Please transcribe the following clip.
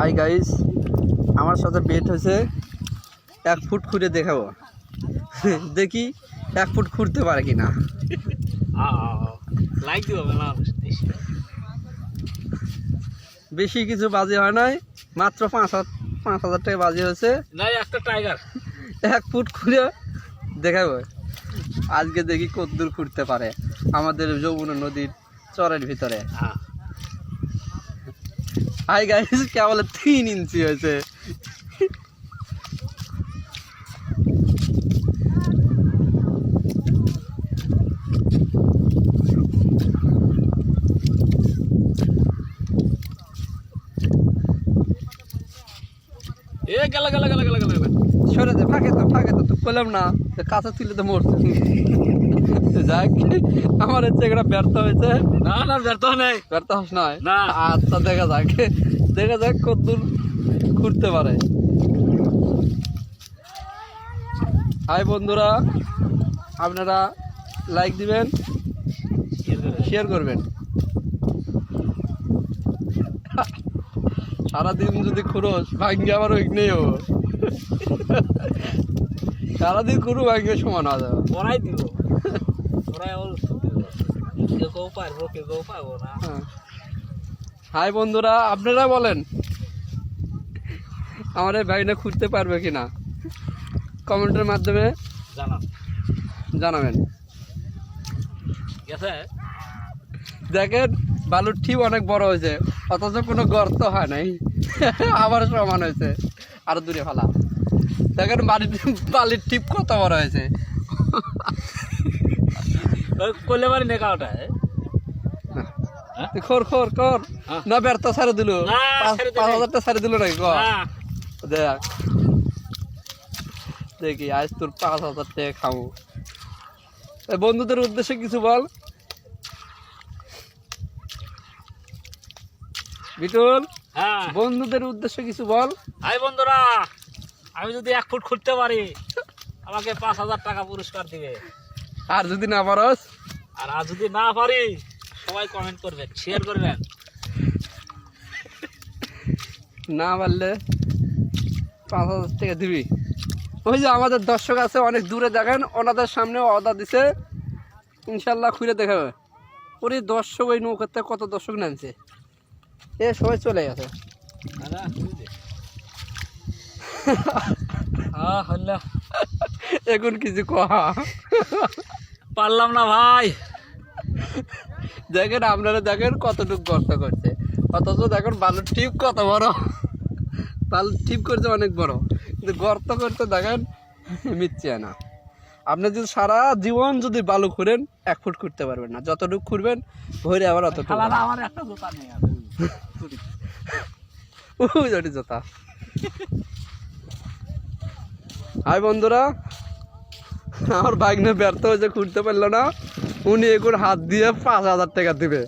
Hi guys, আমার সাথে bet হয়েছে 1 ফুট খুঁড়ে দেখাবো। দেখি 1 ফুট খুঁড়তে পারে কিনা। লাইক দিব না, বেশি কিছু বাজি হয় নাই, মাত্র 5,000 টাকা বাজি হয়েছে। নাই একটা টাইগার 1 ফুট খুঁড়ে দেখাবো। আজকে দেখি কতদূর খুঁড়তে পারে আমাদের যমুনা নদীর চরের ভিতরে। হাই গাইস, কেবল 3 ইঞ্চি হয়েছে। এ গেল গেল গেল গেল গেল সরে দে, ফাঁকে তো তুই বললাম না কাঁচা তুলে তো মরছে। যাক, আমার হচ্ছে একটা ব্যর্থ হয়েছে। না না ব্যর্থ নেই, ব্যর্থ হস নয় না। আচ্ছা, দেখা যাক কতদূর ঘুরতে পারে। হাই বন্ধুরা, আপনারা লাইক দিবেন, শেয়ার করবেন। সারাদিন যদি খুঁড়োস ভাঙ্গে আবার ওইখানেও সারাদিন খুঁড়ু ভাঙ্গে সমান হওয়া যাবে। ওরাই দিব, ওরাই কেউ পারবো কেউ পারবো না। হাই বন্ধুরা, আপনারা বলেন আমার এই ভাইটা খুঁড়তে পারবে কিনা, কমেন্টের মাধ্যমে জানাবেন। গেছে দেখেন, বালুর ঠিপ অনেক বড় হয়েছে, অথচ কোনো গর্ত হয় নাই, আবার সমান হয়েছে। আরো দূরে ফেলা, দেখেন বালির ঠিপ কত বড় হয়েছে। করলে পারি না কাউটা খোর না, ব্যর্থ ছাড়ে দিল। 5,000 ছাড়ে দিল নাকি? দেখ দেখি আজ তোর 5,000 টাকা খাবো। বন্ধুদের উদ্দেশ্যে কিছু বল বিটুল, বন্ধুদের উদ্দেশ্যে কিছু বল। হাই বন্ধুরা, আমি যদি 1 ফুট খুঁড়তে পারি আমাকে 5,000 টাকা পুরস্কার দিবে। আর যদি না পারস, আর যদি না পারি সবাই কমেন্ট করবেন, শেয়ার করবেন। না পারলে 5,000 টাকা দিবি। ওই যে আমাদের দর্শক আছে অনেক দূরে, দেখেন ওনাদের সামনে অর্ডার দিছে, ইনশাল্লাহ খুঁড়ে দেখাবে। ওই দর্শক, ওই নৌকাতে কত দর্শক নামছে, এ সবাই চলে গেছে। এখন কিছু কহা পারলাম না ভাই। দেখেন আপনারা, দেখেন কতটুকু গর্ত করছে, অথচ দেখেন বালুর টিপ কত বড়। বালুর টিপ করছে অনেক বড়, কিন্তু গর্ত করতে দেখেন মিথ্যে না। আপনি যদি সারা জীবন যদি বালু খুঁড়েন 1 ফুট খুঁড়তে পারবেন না, যতটুকু খুঁড়বেন ভরে আবার অতটুকু। আমার একটা জুতা নেই, জোতা। হাই বন্ধুরা, আমার ভাগ্নে ব্যর্থ হয়েছে, খুঁড়তে পারলো না। উনি এখন হাত দিয়ে 5,000 টাকা দিবে।